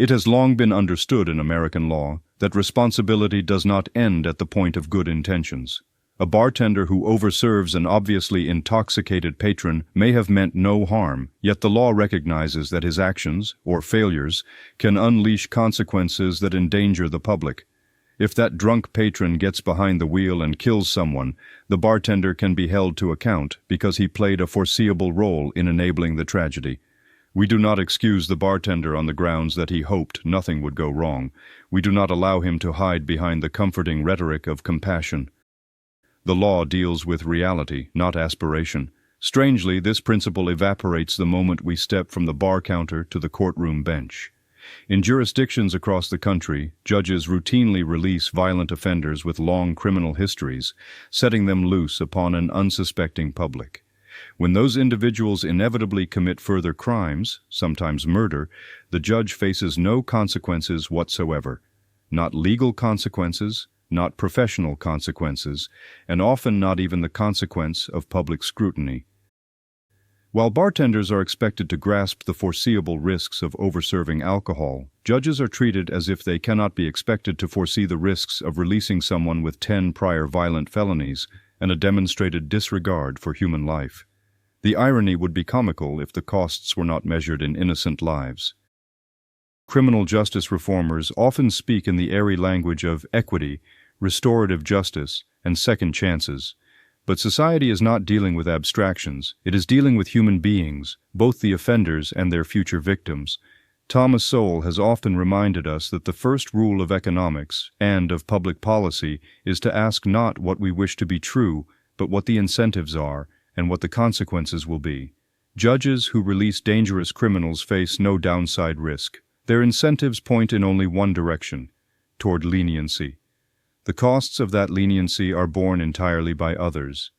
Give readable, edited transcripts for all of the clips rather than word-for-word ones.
It has long been understood in American law that responsibility does not end at the point of good intentions. A bartender who overserves an obviously intoxicated patron may have meant no harm, yet the law recognizes that his actions, or failures, can unleash consequences that endanger the public. If that drunk patron gets behind the wheel and kills someone, the bartender can be held to account because he played a foreseeable role in enabling the tragedy. We do not excuse the bartender on the grounds that he hoped nothing would go wrong. We do not allow him to hide behind the comforting rhetoric of compassion. The law deals with reality, not aspiration. Strangely, this principle evaporates the moment we step from the bar counter to the courtroom bench. In jurisdictions across the country, judges routinely release violent offenders with long criminal histories, setting them loose upon an unsuspecting public. When those individuals inevitably commit further crimes, sometimes murder, the judge faces no consequences whatsoever. Not legal consequences, not professional consequences, and often not even the consequence of public scrutiny. While bartenders are expected to grasp the foreseeable risks of overserving alcohol, judges are treated as if they cannot be expected to foresee the risks of releasing someone with 10 prior violent felonies and a demonstrated disregard for human life. The irony would be comical if the costs were not measured in innocent lives. Criminal justice reformers often speak in the airy language of equity, restorative justice, and second chances. But society is not dealing with abstractions, it is dealing with human beings, both the offenders and their future victims. Thomas Sowell has often reminded us that the first rule of economics and of public policy is to ask not what we wish to be true, but what the incentives are and what the consequences will be. Judges who release dangerous criminals face no downside risk. Their incentives point in only one direction, toward leniency. The costs of that leniency are borne entirely by others.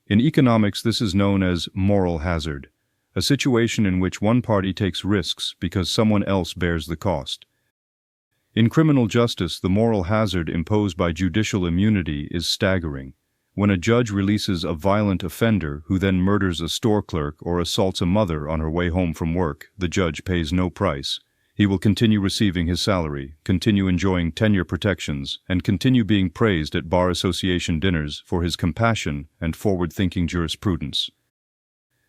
In economics, this is known as moral hazard, a situation in which one party takes risks because someone else bears the cost. In criminal justice, the moral hazard imposed by judicial immunity is staggering. When a judge releases a violent offender who then murders a store clerk or assaults a mother on her way home from work, the judge pays no price. He will continue receiving his salary, continue enjoying tenure protections, and continue being praised at bar association dinners for his compassion and forward-thinking jurisprudence.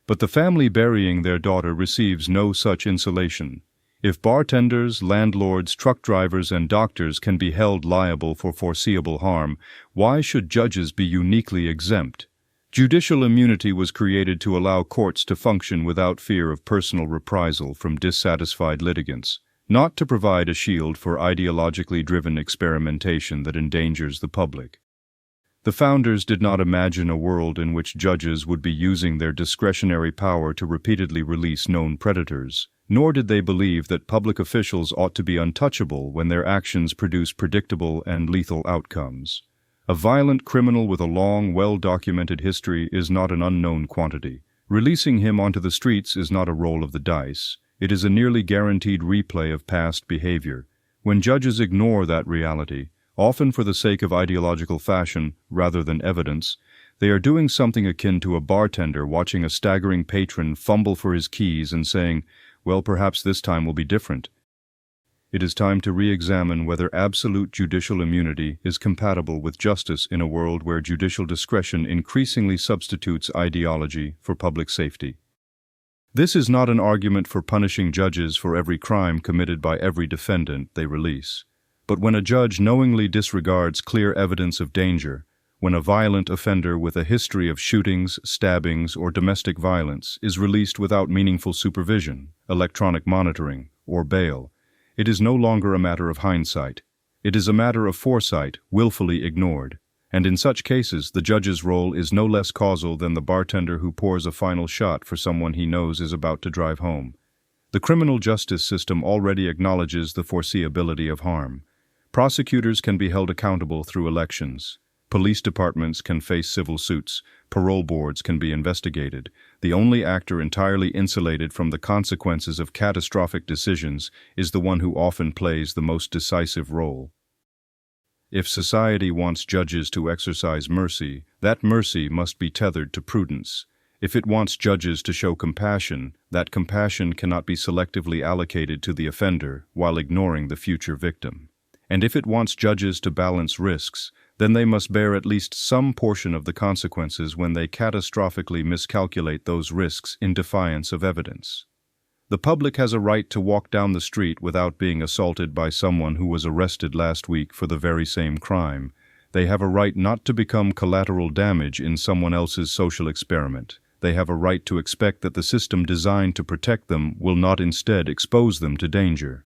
But the family burying their daughter receives no such insulation. If bartenders, landlords, truck drivers, and doctors can be held liable for foreseeable harm, why should judges be uniquely exempt? Judicial immunity was created to allow courts to function without fear of personal reprisal from dissatisfied litigants, not to provide a shield for ideologically driven experimentation that endangers the public. The founders did not imagine a world in which judges would be using their discretionary power to repeatedly release known predators, nor did they believe that public officials ought to be untouchable when their actions produce predictable and lethal outcomes. A violent criminal with a long, well-documented history is not an unknown quantity. Releasing him onto the streets is not a roll of the dice. It is a nearly guaranteed replay of past behavior. When judges ignore that reality, often for the sake of ideological fashion rather than evidence, they are doing something akin to a bartender watching a staggering patron fumble for his keys and saying, "Well, perhaps this time will be different." It is time to re-examine whether absolute judicial immunity is compatible with justice in a world where judicial discretion increasingly substitutes ideology for public safety. This is not an argument for punishing judges for every crime committed by every defendant they release. But when a judge knowingly disregards clear evidence of danger, when a violent offender with a history of shootings, stabbings, or domestic violence is released without meaningful supervision, electronic monitoring, or bail, it is no longer a matter of hindsight. It is a matter of foresight, willfully ignored. And in such cases, the judge's role is no less causal than the bartender who pours a final shot for someone he knows is about to drive home. The criminal justice system already acknowledges the foreseeability of harm. Prosecutors can be held accountable through elections. Police departments can face civil suits. Parole boards can be investigated. The only actor entirely insulated from the consequences of catastrophic decisions is the one who often plays the most decisive role. If society wants judges to exercise mercy, that mercy must be tethered to prudence. If it wants judges to show compassion, that compassion cannot be selectively allocated to the offender while ignoring the future victim. And if it wants judges to balance risks, then they must bear at least some portion of the consequences when they catastrophically miscalculate those risks in defiance of evidence. The public has a right to walk down the street without being assaulted by someone who was arrested last week for the very same crime. They have a right not to become collateral damage in someone else's social experiment. They have a right to expect that the system designed to protect them will not instead expose them to danger.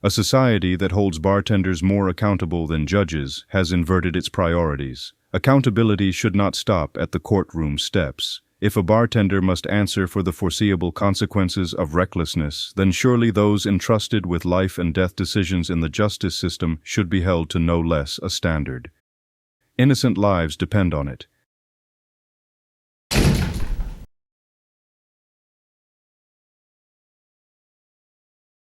A society that holds bartenders more accountable than judges has inverted its priorities. Accountability should not stop at the courtroom steps. If a bartender must answer for the foreseeable consequences of recklessness, then surely those entrusted with life and death decisions in the justice system should be held to no less a standard. Innocent lives depend on it.